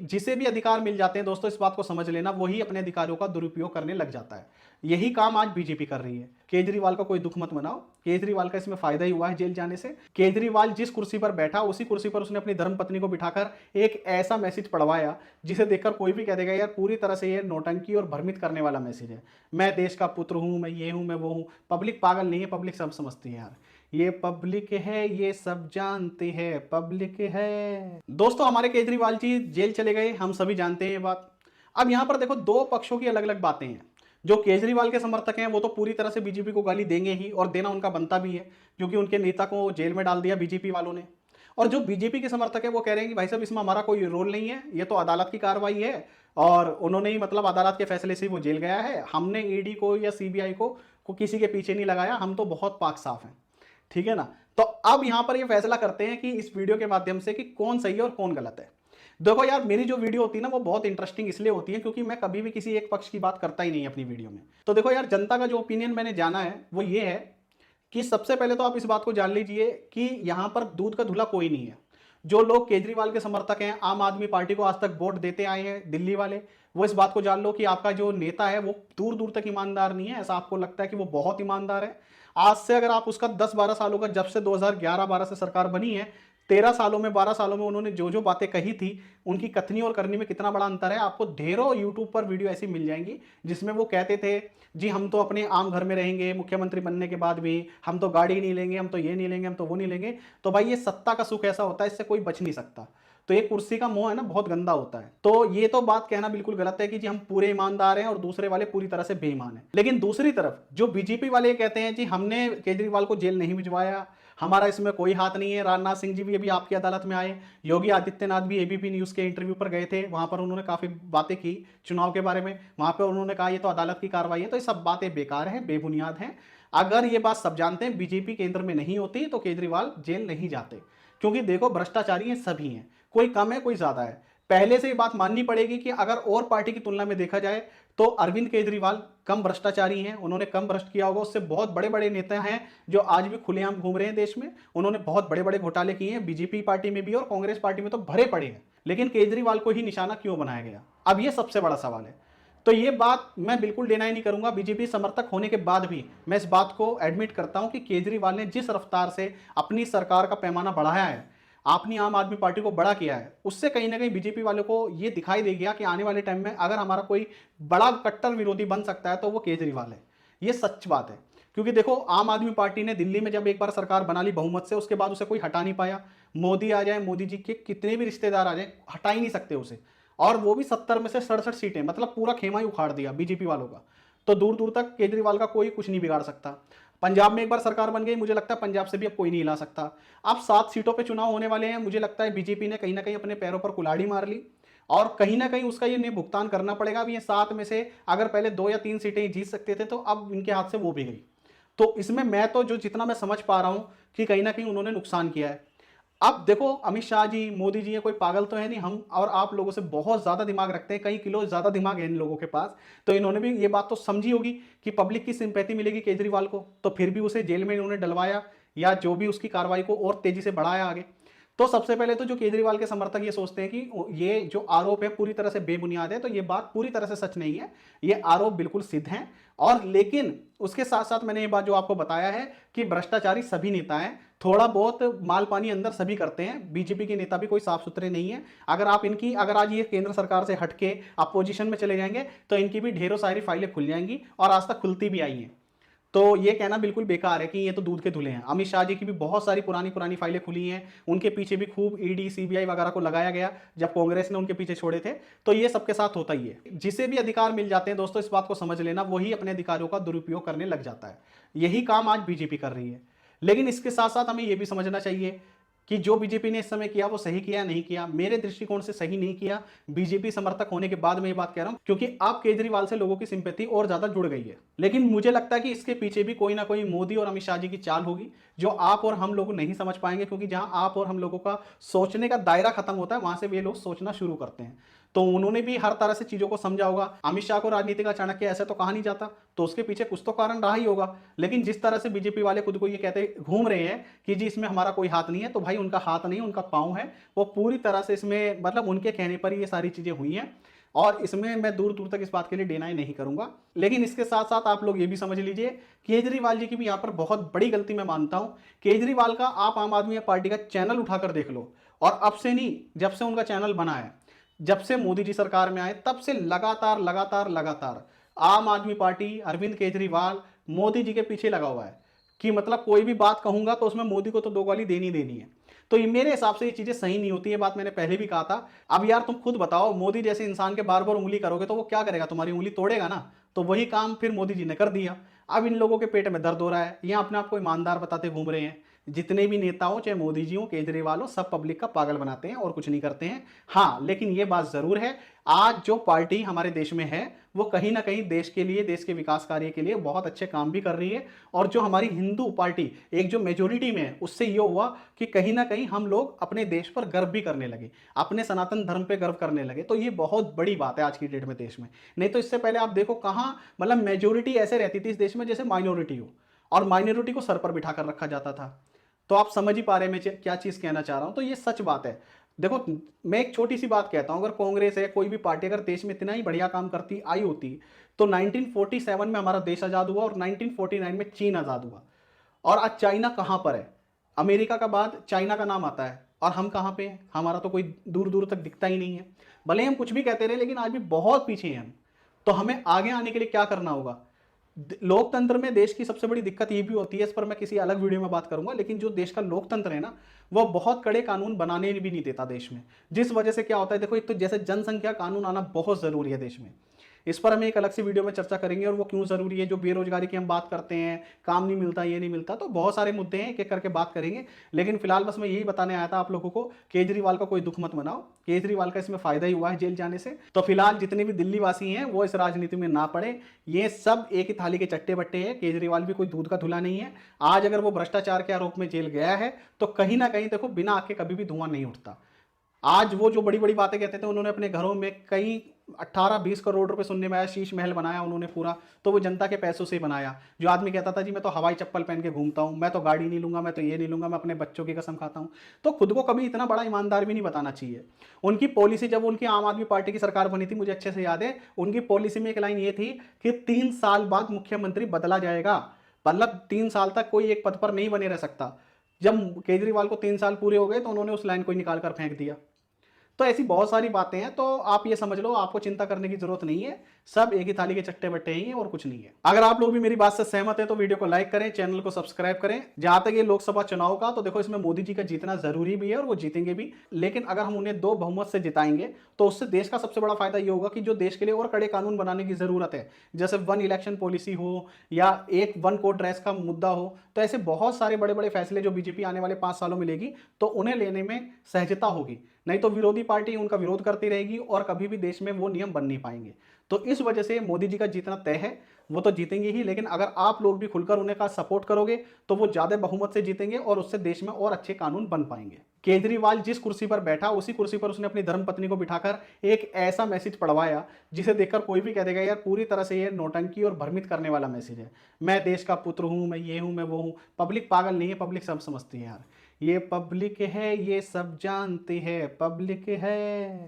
जिसे भी अधिकार मिल जाते हैं दोस्तों, इस बात को समझ लेना, वही अपने अधिकारों का दुरुपयोग करने लग जाता है। यही काम आज बीजेपी कर रही है। केजरीवाल का कोई दुख मत मनाओ, केजरीवाल का इसमें फायदा ही हुआ है जेल जाने से। केजरीवाल जिस कुर्सी पर बैठा, उसी कुर्सी पर उसने अपनी धर्मपत्नी को बिठाकर एक ऐसा मैसेज पढ़वाया जिसे देखकर कोई भी कह देगा यार पूरी तरह से ये नौटंकी और भ्रमित करने वाला मैसेज है। मैं देश का पुत्र हूं, मैं ये हूं, मैं वो हूं। पब्लिक पागल नहीं है, पब्लिक सब समझती है यार। ये पब्लिक है, ये सब जानते हैं, पब्लिक है। दोस्तों हमारे केजरीवाल जी जेल चले गए, हम सभी जानते हैं ये बात। अब यहां पर देखो दो पक्षों की अलग अलग बातें हैं। जो केजरीवाल के समर्थक हैं वो तो पूरी तरह से बीजेपी को गाली देंगे ही, और देना उनका बनता भी है, क्योंकि उनके नेता को जेल में डाल दिया बीजेपी वालों ने। और जो बीजेपी के समर्थक है वो कह रहे हैं कि भाई साहब इसमें हमारा कोई रोल नहीं है, ये तो अदालत की कार्रवाई है, और उन्होंने ही मतलब अदालत के फैसले से वो जेल गया है। हमने ईडी को या सीबीआई को किसी के पीछे नहीं लगाया, हम तो बहुत पाक साफ हैं। ठीक है ना। तो अब यहां पर ये फैसला करते हैं कि इस वीडियो के माध्यम से कि कौन सही है और कौन गलत है। देखो यार, मेरी जो वीडियो होती है ना वो बहुत इंटरेस्टिंग इसलिए होती है क्योंकि मैं कभी भी किसी एक पक्ष की बात करता ही नहीं अपनी वीडियो में। तो देखो यार, जनता का जो ओपिनियन मैंने जाना है वो ये है कि सबसे पहले तो आप इस बात को जान लीजिए कि यहां पर दूध का धुला कोई नहीं है। जो लोग केजरीवाल के समर्थक हैं, आम आदमी पार्टी को आज तक वोट देते आए हैं दिल्ली वाले, वो इस बात को जान लो कि आपका जो नेता है वो दूर दूर तक ईमानदार नहीं है। ऐसा आपको लगता है कि वो बहुत ईमानदार है। आज से अगर आप उसका 10-12 सालों का, जब से 2011-12 से सरकार बनी है, 13 सालों में, 12 सालों में उन्होंने जो जो बातें कही थी, उनकी कथनी और करनी में कितना बड़ा अंतर है। आपको ढेरों यूट्यूब पर वीडियो ऐसी मिल जाएंगी जिसमें वो कहते थे जी हम तो अपने आम घर में रहेंगे, मुख्यमंत्री बनने के बाद भी हम तो गाड़ी नहीं लेंगे, हम तो ये नहीं लेंगे, हम तो वो नहीं लेंगे। तो भाई ये सत्ता का सुख ऐसा होता है, इससे कोई बच नहीं सकता। तो ये कुर्सी का मोह है ना, बहुत गंदा होता है। तो ये तो बात कहना बिल्कुल गलत है कि जी हम पूरे ईमानदार हैं और दूसरे वाले पूरी तरह से बेईमान हैं। लेकिन दूसरी तरफ जो बीजेपी वाले कहते हैं जी हमने केजरीवाल को जेल नहीं भिजवाया, हमारा इसमें कोई हाथ नहीं है। राजनाथ सिंह जी भी अभी आपकी अदालत में आए, योगी आदित्यनाथ भी एबीपी न्यूज के इंटरव्यू पर गए थे, वहां पर उन्होंने काफी बातें की चुनाव के बारे में। वहां पर उन्होंने कहा ये तो अदालत की कार्रवाई है। तो ये सब बातें बेकार हैं, बेबुनियाद हैं। अगर ये बात सब जानते हैं, बीजेपी केंद्र में नहीं होती तो केजरीवाल जेल नहीं जाते। क्योंकि देखो भ्रष्टाचारी हैं सभी हैं, कोई कम है कोई ज्यादा है। पहले से ये बात माननी पड़ेगी कि अगर और पार्टी की तुलना में देखा जाए तो अरविंद केजरीवाल कम भ्रष्टाचारी हैं, उन्होंने कम भ्रष्ट किया होगा। उससे बहुत बड़े बड़े नेता हैं जो आज भी खुलेआम घूम रहे हैं देश में, उन्होंने बहुत बड़े बड़े घोटाले किए हैं, बीजेपी पार्टी में भी और कांग्रेस पार्टी में तो भरे पड़े हैं। लेकिन केजरीवाल को ही निशाना क्यों बनाया गया, अब ये सबसे बड़ा सवाल है। तो ये बात मैं बिल्कुल डिनाई नहीं करूंगा, बीजेपी समर्थक होने के बाद भी मैं इस बात को एडमिट करता हूं कि केजरीवाल ने जिस रफ्तार से अपनी सरकार का पैमाना बढ़ाया है, आपने आम आदमी पार्टी को बड़ा किया है, उससे कहीं ना कहीं बीजेपी वालों को ये दिखाई दे गया कि आने वाले टाइम में अगर हमारा कोई बड़ा कट्टर विरोधी बन सकता है तो वो केजरीवाल है। ये सच बात है। क्योंकि देखो आम आदमी पार्टी ने दिल्ली में जब एक बार सरकार बना ली बहुमत से, उसके बाद उसे कोई हटा नहीं पाया। मोदी आ जाए, मोदी जी के कितने भी रिश्तेदार आ जाए, हटा ही नहीं सकते उसे। और वो भी 70 में से 67 सीटें, मतलब पूरा खेमा ही उखाड़ दिया बीजेपी वालों का। तो दूर दूर तक केजरीवाल का कोई कुछ नहीं बिगाड़ सकता। पंजाब में एक बार सरकार बन गई, मुझे लगता है पंजाब से भी अब कोई नहीं हिला सकता। अब 7 सीटों पे चुनाव होने वाले हैं, मुझे लगता है बीजेपी ने कहीं ना कहीं अपने पैरों पर कुल्हाड़ी मार ली और कहीं ना कहीं उसका ये भुगतान करना पड़ेगा। अब ये 7 में से अगर पहले 2 या 3 सीटें जीत सकते थे तो अब इनके हाथ से वो भी गई। तो इसमें मैं तो जो जितना मैं समझ पा रहा हूं कि कहीं ना कहीं उन्होंने नुकसान किया है। अब देखो अमित शाह जी, मोदी जी, ये कोई पागल तो है नहीं, हम और आप लोगों से बहुत ज्यादा दिमाग रखते हैं, कई किलो ज्यादा दिमाग है इन लोगों के पास। तो इन्होंने भी ये बात तो समझी होगी कि पब्लिक की सिंपैथी मिलेगी केजरीवाल को, तो फिर भी उसे जेल में इन्होंने डलवाया या जो भी उसकी कार्रवाई को और तेजी से बढ़ाया आगे। तो सबसे पहले तो जो केजरीवाल के समर्थक ये सोचते हैं कि ये जो आरोप है पूरी तरह से बेबुनियाद है, तो ये बात पूरी तरह से सच नहीं है, ये आरोप बिल्कुल सिद्ध हैं। और लेकिन उसके साथ साथ मैंने ये बात जो आपको बताया है कि भ्रष्टाचारी सभी नेता हैं, थोड़ा बहुत माल पानी अंदर सभी करते हैं। बीजेपी के नेता भी कोई साफ सुथरे नहीं है। अगर आज ये केंद्र सरकार से हटके अपोजिशन में चले जाएंगे तो इनकी भी ढेरों सारी फाइलें खुल जाएंगी और आज तक खुलती भी आई हैं। तो ये कहना बिल्कुल बेकार है कि ये तो दूध के धुले हैं। अमित शाह जी की भी बहुत सारी पुरानी पुरानी फाइलें खुली हैं, उनके पीछे भी खूब ईडी सीबीआई वगैरह को लगाया गया जब कांग्रेस ने उनके पीछे छोड़े थे। तो ये सबके साथ होता ही है। जिसे भी अधिकार मिल जाते हैं दोस्तों, इस बात को समझ लेना, वही अपने अधिकारों का दुरुपयोग करने लग जाता है। यही काम आज बीजेपी कर रही है। लेकिन इसके साथ साथ हमें यह भी समझना चाहिए कि जो बीजेपी ने इस समय किया वो सही किया या नहीं किया। मेरे दृष्टिकोण से सही नहीं किया। बीजेपी समर्थक होने के बाद मैं ये बात कह रहा हूं क्योंकि अब केजरीवाल से लोगों की सिंपैथी और ज्यादा जुड़ गई है। लेकिन मुझे लगता है कि इसके पीछे भी कोई ना कोई मोदी और अमित शाह जी की चाल होगी जो आप और हम लोग नहीं समझ पाएंगे, क्योंकि जहां आप और हम लोगों का सोचने का दायरा खत्म होता है वहां से वे लोग सोचना शुरू करते हैं। तो उन्होंने भी हर तरह से चीजों को समझा होगा। अमित शाह को राजनीति का चाणक्य ऐसे तो कहा नहीं जाता, तो उसके पीछे कुछ तो कारण रहा ही होगा। लेकिन जिस तरह से बीजेपी वाले खुद को ये कहते घूम रहे हैं कि जी इसमें हमारा कोई हाथ नहीं है, तो भाई भाई उनका हाथ नहीं, उनका पाँव है। वो पूरी तरह से इसमें मतलब उनके कहने पर ही ये सारी चीज़ें हुई हैं और इसमें मैं दूर दूर तक इस बात के लिए डिनाई नहीं करूंगा। लेकिन इसके साथ साथ आप लोग ये भी समझ लीजिए, केजरीवाल जी की भी यहाँ पर बहुत बड़ी गलती मैं मानता हूँ। केजरीवाल का आप आम आदमी पार्टी का चैनल उठाकर देख लो, और अब से नहीं, जब से उनका चैनल बना है, जब से मोदी जी सरकार में आए, तब से लगातार लगातार लगातार आम आदमी पार्टी, अरविंद केजरीवाल मोदी जी के पीछे लगा हुआ है कि मतलब कोई भी बात कहूंगा तो उसमें मोदी को तो दो गाली देनी देनी है। तो ये मेरे हिसाब से ये चीजें सही नहीं होती है, बात मैंने पहले भी कहा था। अब यार तुम खुद बताओ, मोदी जैसे इंसान के बार बार उंगली करोगे तो वो क्या करेगा, तुम्हारी उंगली तोड़ेगा ना। तो वही काम फिर मोदी जी ने कर दिया। अब इन लोगों के पेट में दर्द हो रहा है, ये अपने आप को ईमानदार बताते घूम रहे हैं। जितने भी नेता हो, चाहे मोदी जी हो, केजरीवाल हो, सब पब्लिक का पागल बनाते हैं और कुछ नहीं करते हैं। हाँ, लेकिन ये बात जरूर है, आज जो पार्टी हमारे देश में है वो कहीं ना कहीं देश के लिए, देश के विकास कार्य के लिए बहुत अच्छे काम भी कर रही है। और जो हमारी हिंदू पार्टी एक जो मेजोरिटी में है, उससे ये हुआ कि कहीं ना कहीं हम लोग अपने देश पर गर्व भी करने लगे, अपने सनातन धर्म पे गर्व करने लगे। तो ये बहुत बड़ी बात है आज की डेट में देश में। नहीं तो इससे पहले आप देखो कहाँ मतलब मेजोरिटी ऐसे रहती थी इस देश में जैसे माइनॉरिटी हो, और माइनॉरिटी को सर पर बिठा कर रखा जाता था। तो आप समझ ही पा रहे हैं मैं क्या चीज कहना चाह रहा हूं। तो ये सच बात है। देखो, मैं एक छोटी सी बात कहता हूं, अगर कांग्रेस है, कोई भी पार्टी अगर देश में इतना ही बढ़िया काम करती आई होती तो 1947 में हमारा देश आजाद हुआ और 1949 में चीन आजाद हुआ। और आज चाइना कहां पर है, अमेरिका का बाद चाइना का नाम आता है, और हम कहां पे हैं, हमारा तो कोई दूर दूर तक दिखता ही नहीं है। भले हम कुछ भी कहते रहे, लेकिन आज भी बहुत पीछे हैं हम। तो हमें आगे आने के लिए क्या करना होगा। लोकतंत्र में देश की सबसे बड़ी दिक्कत ये भी होती है, इस पर मैं किसी अलग वीडियो में बात करूंगा, लेकिन जो देश का लोकतंत्र है ना, वह बहुत कड़े कानून बनाने भी नहीं देता देश में। जिस वजह से क्या होता है, देखो, एक तो जैसे जनसंख्या कानून आना बहुत जरूरी है देश में, इस पर हम एक अलग से वीडियो में चर्चा करेंगे, और वो क्यों जरूरी है। जो बेरोजगारी की हम बात करते हैं, काम नहीं मिलता, ये नहीं मिलता, तो बहुत सारे मुद्दे हैं, एक एक करके बात करेंगे। लेकिन फिलहाल बस मैं यही बताने आया था आप लोगों को, केजरीवाल का कोई दुख मत मनाओ, केजरीवाल का इसमें फायदा ही हुआ है जेल जाने से। तो फिलहाल जितने भी दिल्ली वासी हैं वो इस राजनीति में ना पड़े, ये सब एक ही थाली के चट्टे बट्टे हैं। केजरीवाल भी कोई दूध का धुला नहीं है। आज अगर वो भ्रष्टाचार के आरोप में जेल गया है तो कहीं ना कहीं देखो, बिना आग के कभी भी धुआं नहीं उठता। आज वो जो बड़ी बड़ी बातें कहते थे, उन्होंने अपने घरों में कई 18-20 करोड़ रुपए सुनने में आया, शीश महल बनाया उन्होंने पूरा, तो वो जनता के पैसों से बनाया। जो आदमी कहता था जी मैं तो हवाई चप्पल पहन के घूमता हूं, मैं तो गाड़ी नहीं लूंगा, मैं तो ये नहीं लूंगा, मैं अपने बच्चों की कसम खाता हूं, तो खुद को कभी इतना बड़ा ईमानदार भी नहीं बताना चाहिए। उनकी पॉलिसी, जब उनकी आम आदमी पार्टी की सरकार बनी थी, मुझे अच्छे से याद है, उनकी पॉलिसी में एक लाइन ये थी कि 3 साल बाद मुख्यमंत्री बदला जाएगा। मतलब 3 साल तक कोई एक पद पर नहीं बने रह सकता। जब केजरीवाल को 3 साल पूरे हो गए तो उन्होंने उस लाइन को निकाल कर फेंक दिया। तो ऐसी बहुत सारी बातें हैं, तो आप ये समझ लो, आपको चिंता करने की जरूरत नहीं है, सब एक ही थाली के चट्टे बट्टे ही हैं और कुछ नहीं है। अगर आप लोग भी मेरी बात से सहमत हैं तो वीडियो को लाइक करें, चैनल को सब्सक्राइब करें। जहां तक ये लोकसभा चुनाव का, तो देखो इसमें मोदी जी का जीतना जरूरी भी है और वो जीतेंगे भी, लेकिन अगर हम उन्हें 2 बहुमत से जिताएंगे तो उससे देश का सबसे बड़ा फायदा ये होगा कि जो देश के लिए और कड़े कानून बनाने की जरूरत है, जैसे 1 इलेक्शन पॉलिसी हो या एक 1 कोड ड्रेस का मुद्दा हो, तो ऐसे बहुत सारे बड़े बड़े फैसले जो बीजेपी आने वाले 5 सालों में लेगी, तो उन्हें लेने में सहजता होगी। नहीं तो विरोधी पार्टी उनका विरोध करती रहेगी और कभी भी देश में वो नियम बन नहीं पाएंगे। तो इस वजह से मोदी जी का जीतना तय है, वो तो जीतेंगे ही, लेकिन अगर आप लोग भी खुलकर उन्हें का सपोर्ट करोगे तो वो ज्यादा बहुमत से जीतेंगे और उससे देश में और अच्छे कानून बन पाएंगे। केजरीवाल जिस कुर्सी पर बैठा, उसी कुर्सी पर उसने अपनी धर्मपत्नी को बिठाकर एक ऐसा मैसेज पढ़वाया जिसे देखकर कोई भी कह देगा यार पूरी तरह से ये नौटंकी और भ्रमित करने वाला मैसेज है। मैं देश का पुत्र हूं, मैं ये हूं, मैं वो हूं। पब्लिक पागल नहीं है, पब्लिक सब समझती है यार। ये पब्लिक है, ये सब जानती है, पब्लिक है।